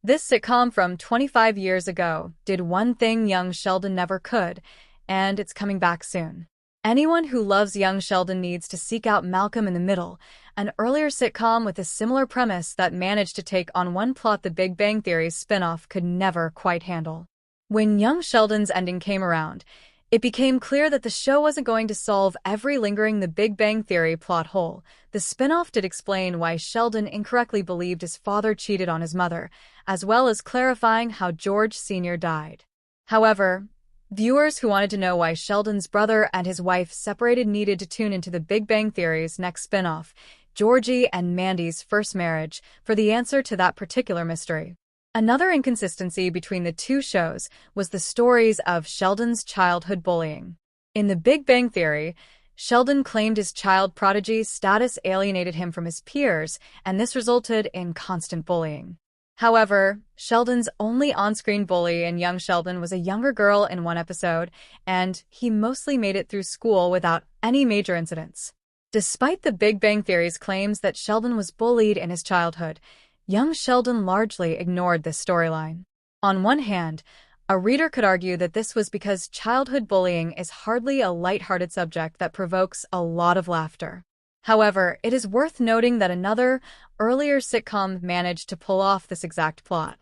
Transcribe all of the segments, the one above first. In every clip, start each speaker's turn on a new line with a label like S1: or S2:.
S1: This sitcom from 25 years ago did one thing young Sheldon never could, and it's coming back soon. Anyone who loves young Sheldon needs to seek out Malcolm in the Middle, an earlier sitcom with a similar premise that managed to take on one plot the Big Bang Theory's spin-off could never quite handle. When young Sheldon's ending came around, it became clear that the show wasn't going to solve every lingering The Big Bang Theory plot hole. The spin-off did explain why Sheldon incorrectly believed his father cheated on his mother, as well as clarifying how George Sr. died. However, viewers who wanted to know why Sheldon's brother and his wife separated needed to tune into The Big Bang Theory's next spin-off, Georgie and Mandy's First Marriage, for the answer to that particular mystery. Another inconsistency between the two shows was the stories of Sheldon's childhood bullying. In The Big Bang Theory, Sheldon claimed his child prodigy status alienated him from his peers, and this resulted in constant bullying. However, Sheldon's only on-screen bully in Young Sheldon was a younger girl in one episode, and he mostly made it through school without any major incidents. Despite The Big Bang Theory's claims that Sheldon was bullied in his childhood, young Sheldon largely ignored this storyline. On one hand, a reader could argue that this was because childhood bullying is hardly a lighthearted subject that provokes a lot of laughter. However, it is worth noting that another, earlier sitcom managed to pull off this exact plot.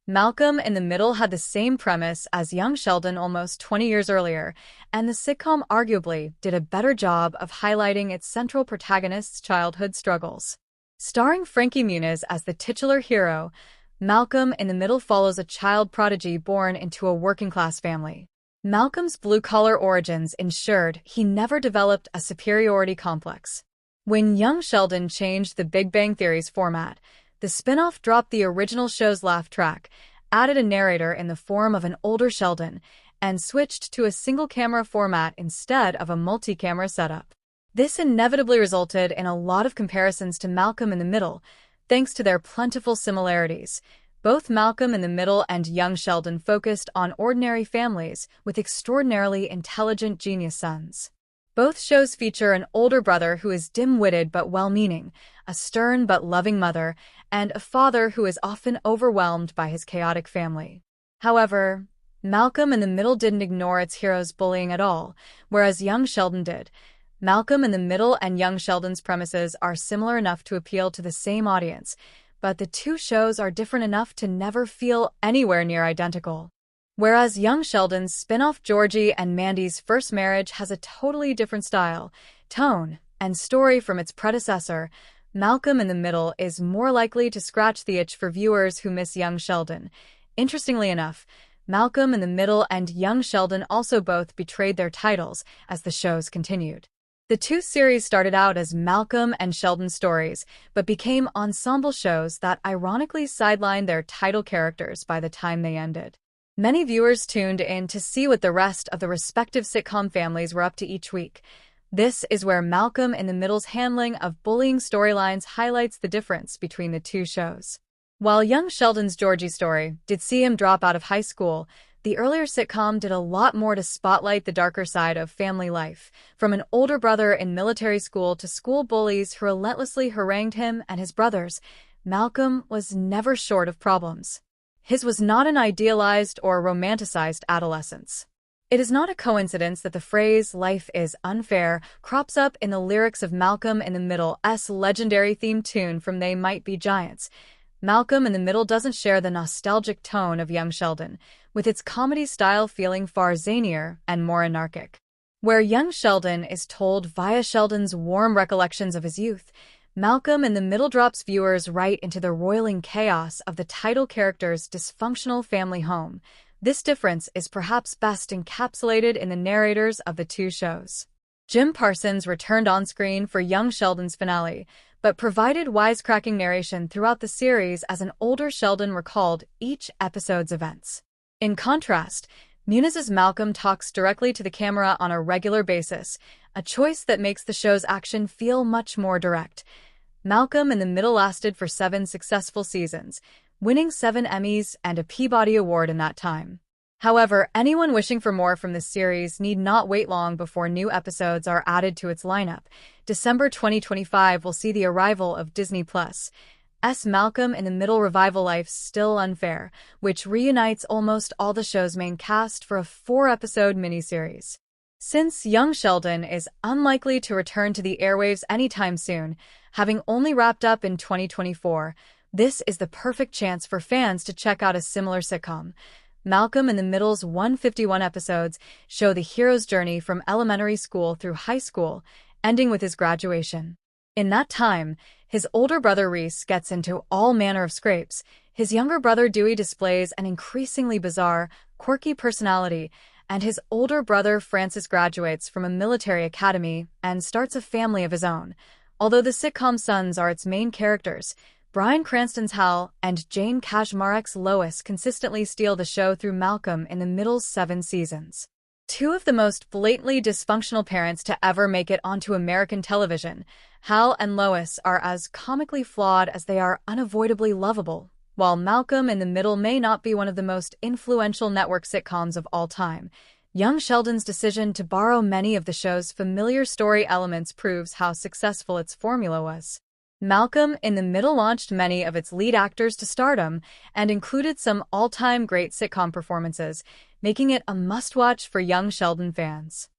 S1: Malcolm in the Middle had the same premise as Young Sheldon almost 20 years earlier, and the sitcom arguably did a better job of highlighting its central protagonist's childhood struggles. Starring Frankie Muniz as the titular hero, Malcolm in the Middle follows a child prodigy born into a working-class family. Malcolm's blue-collar origins ensured he never developed a superiority complex. When Young Sheldon changed The Big Bang Theory's format, the spin-off dropped the original show's laugh track, added a narrator in the form of an older Sheldon, and switched to a single-camera format instead of a multi-camera setup. This inevitably resulted in a lot of comparisons to Malcolm in the Middle, thanks to their plentiful similarities. Both Malcolm in the Middle and Young Sheldon focused on ordinary families with extraordinarily intelligent genius sons. Both shows feature an older brother who is dim-witted but well-meaning, a stern but loving mother, and a father who is often overwhelmed by his chaotic family. However, Malcolm in the Middle didn't ignore its hero's bullying at all, whereas Young Sheldon did. Malcolm in the Middle and Young Sheldon's premises are similar enough to appeal to the same audience, but the two shows are different enough to never feel anywhere near identical. Whereas Young Sheldon's spin-off Georgie and Mandy's First Marriage has a totally different style, tone, and story from its predecessor, Malcolm in the Middle is more likely to scratch the itch for viewers who miss Young Sheldon. Interestingly enough, Malcolm in the Middle and Young Sheldon also both betrayed their titles as the shows continued. The two series started out as Malcolm and Sheldon stories, but became ensemble shows that ironically sidelined their title characters by the time they ended. Many viewers tuned in to see what the rest of the respective sitcom families were up to each week. This is where Malcolm in the Middle's handling of bullying storylines highlights the difference between the two shows. While Young Sheldon's Georgie story did see him drop out of high school, the earlier sitcom did a lot more to spotlight the darker side of family life, from an older brother in military school to school bullies who relentlessly harangued him and his brothers. Malcolm was never short of problems. His was not an idealized or romanticized adolescence. It is not a coincidence that the phrase "life is unfair" crops up in the lyrics of Malcolm in the Middle's legendary theme tune from They Might Be Giants. Malcolm in the Middle doesn't share the nostalgic tone of Young Sheldon, with its comedy style feeling far zanier and more anarchic. Where Young Sheldon is told via Sheldon's warm recollections of his youth, Malcolm in the Middle drops viewers right into the roiling chaos of the title character's dysfunctional family home. This difference is perhaps best encapsulated in the narrators of the two shows. Jim Parsons returned on-screen for Young Sheldon's finale, but provided wisecracking narration throughout the series as an older Sheldon recalled each episode's events. In contrast, Muniz's Malcolm talks directly to the camera on a regular basis, a choice that makes the show's action feel much more direct. Malcolm in the Middle lasted for 7 successful seasons, winning 7 Emmys and a Peabody Award in that time. However, anyone wishing for more from this series need not wait long before new episodes are added to its lineup. December 2025 will see the arrival of Disney+. Malcolm in the Middle revival Life's Still Unfair, which reunites almost all the show's main cast for a 4-episode miniseries. Since young Sheldon is unlikely to return to the airwaves anytime soon, having only wrapped up in 2024, this is the perfect chance for fans to check out a similar sitcom. Malcolm in the Middle's 151 episodes show the hero's journey from elementary school through high school, ending with his graduation. In that time, his older brother Reese gets into all manner of scrapes. His younger brother Dewey displays an increasingly bizarre, quirky personality, and his older brother Francis graduates from a military academy and starts a family of his own. Although the sitcom's sons are its main characters, Bryan Cranston's Hal and Jane Kaczmarek's Lois consistently steal the show through Malcolm in the Middle's 7 seasons. Two of the most blatantly dysfunctional parents to ever make it onto American television, Hal and Lois are as comically flawed as they are unavoidably lovable. While Malcolm in the Middle may not be one of the most influential network sitcoms of all time, young Sheldon's decision to borrow many of the show's familiar story elements proves how successful its formula was. Malcolm in the Middle launched many of its lead actors to stardom and included some all-time great sitcom performances, making it a must-watch for young Sheldon fans.